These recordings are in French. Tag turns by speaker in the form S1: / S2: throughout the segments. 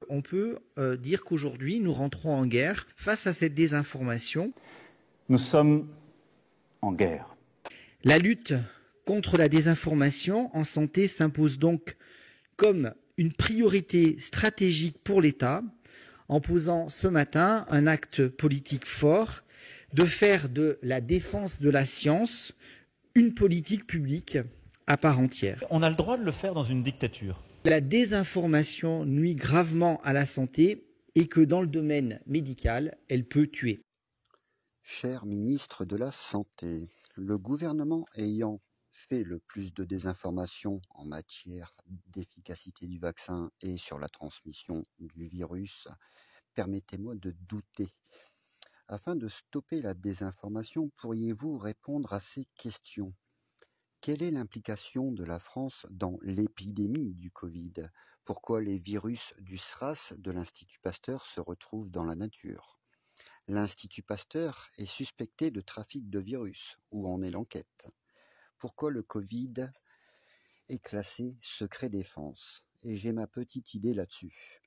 S1: On peut dire qu'aujourd'hui, nous rentrons en guerre face à cette désinformation.
S2: Nous sommes en guerre.
S1: La lutte contre la désinformation en santé s'impose donc comme une priorité stratégique pour l'État, en posant ce matin un acte politique fort de faire de la défense de la science une politique publique à part entière.
S3: On a le droit de le faire dans une dictature.
S1: La désinformation nuit gravement à la santé et que dans le domaine médical, elle peut tuer.
S4: Cher ministre de la Santé, le gouvernement ayant fait le plus de désinformation en matière d'efficacité du vaccin et sur la transmission du virus, permettez-moi de douter. Afin de stopper la désinformation, pourriez-vous répondre à ces questions? Quelle est l'implication de la France dans l'épidémie du Covid? Pourquoi les virus du SRAS de l'Institut Pasteur se retrouvent dans la nature? L'Institut Pasteur est suspecté de trafic de virus. Où en est l'enquête? Pourquoi le Covid est classé secret défense? Et j'ai ma petite idée là-dessus.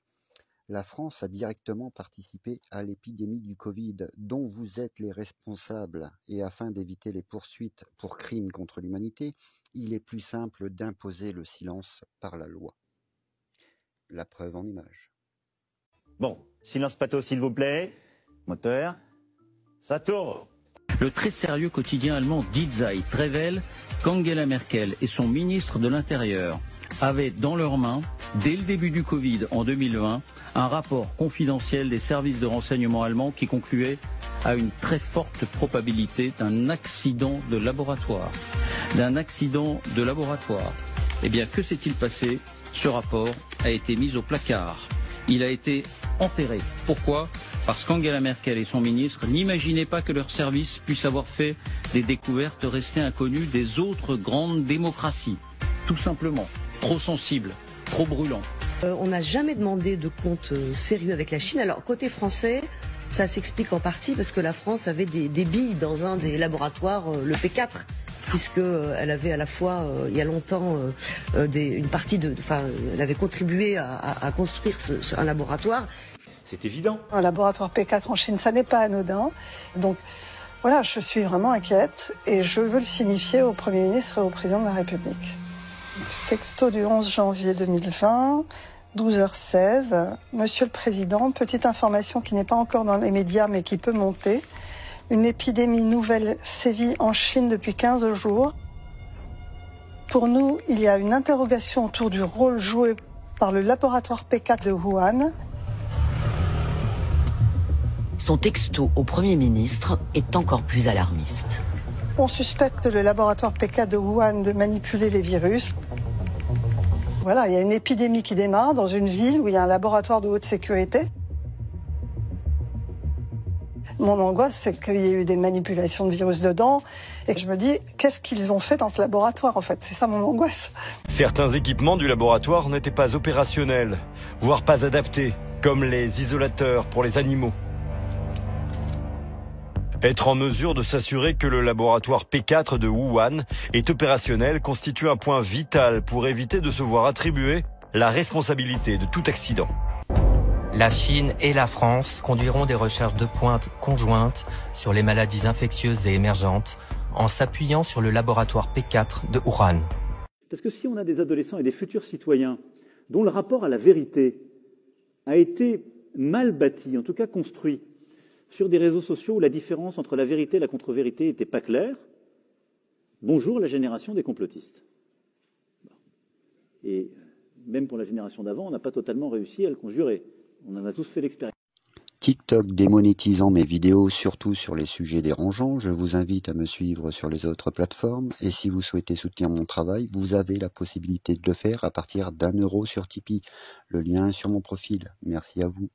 S4: La France a directement participé à l'épidémie du Covid dont vous êtes les responsables et afin d'éviter les poursuites pour crimes contre l'humanité, il est plus simple d'imposer le silence par la loi. La preuve en image.
S3: Bon, silence plateau s'il vous plaît. Moteur, ça tourne.
S5: Le très sérieux quotidien allemand Die Zeit révèle qu'Angela Merkel et son ministre de l'Intérieur avaient dans leurs mains, dès le début du Covid en 2020, un rapport confidentiel des services de renseignement allemands qui concluait à une très forte probabilité d'un accident de laboratoire. Eh bien, que s'est-il passé? Ce rapport a été mis au placard. Il a été enterré. Pourquoi? Parce qu'Angela Merkel et son ministre n'imaginaient pas que leur service puisse avoir fait des découvertes restées inconnues des autres grandes démocraties. Tout simplement, trop sensible, trop brûlant.
S6: On n'a jamais demandé de compte sérieux avec la Chine. Alors, côté français, ça s'explique en partie parce que la France avait des billes dans un des laboratoires, le P4, puisqu'elle avait à la fois, il y a longtemps, une partie elle avait contribué à construire un laboratoire.
S3: C'est évident.
S7: Un laboratoire P4 en Chine, ça n'est pas anodin. Donc, voilà, je suis vraiment inquiète et je veux le signifier au Premier ministre et au Président de la République. Texto du 11 janvier 2020, 12h16. Monsieur le Président, petite information qui n'est pas encore dans les médias mais qui peut monter. Une épidémie nouvelle sévit en Chine depuis 15 jours. Pour nous, il y a une interrogation autour du rôle joué par le laboratoire P4 de Wuhan.
S8: Son texto au Premier ministre est encore plus alarmiste.
S7: On suspecte le laboratoire P4 de Wuhan de manipuler les virus. Voilà, il y a une épidémie qui démarre dans une ville où il y a un laboratoire de haute sécurité. Mon angoisse, c'est qu'il y ait eu des manipulations de virus dedans. Et je me dis, qu'est-ce qu'ils ont fait dans ce laboratoire, en fait? C'est ça mon angoisse.
S9: Certains équipements du laboratoire n'étaient pas opérationnels, voire pas adaptés, comme les isolateurs pour les animaux. Être en mesure de s'assurer que le laboratoire P4 de Wuhan est opérationnel constitue un point vital pour éviter de se voir attribuer la responsabilité de tout accident.
S10: La Chine et la France conduiront des recherches de pointe conjointes sur les maladies infectieuses et émergentes en s'appuyant sur le laboratoire P4 de Wuhan.
S2: Parce que si on a des adolescents et des futurs citoyens dont le rapport à la vérité a été mal bâti, en tout cas construit, sur des réseaux sociaux où la différence entre la vérité et la contre-vérité n'était pas claire, bonjour la génération des complotistes. Et même pour la génération d'avant, on n'a pas totalement réussi à le conjurer. On en a tous fait l'expérience.
S4: TikTok démonétisant mes vidéos, surtout sur les sujets dérangeants. Je vous invite à me suivre sur les autres plateformes. Et si vous souhaitez soutenir mon travail, vous avez la possibilité de le faire à partir d'1 € sur Tipeee. Le lien est sur mon profil. Merci à vous.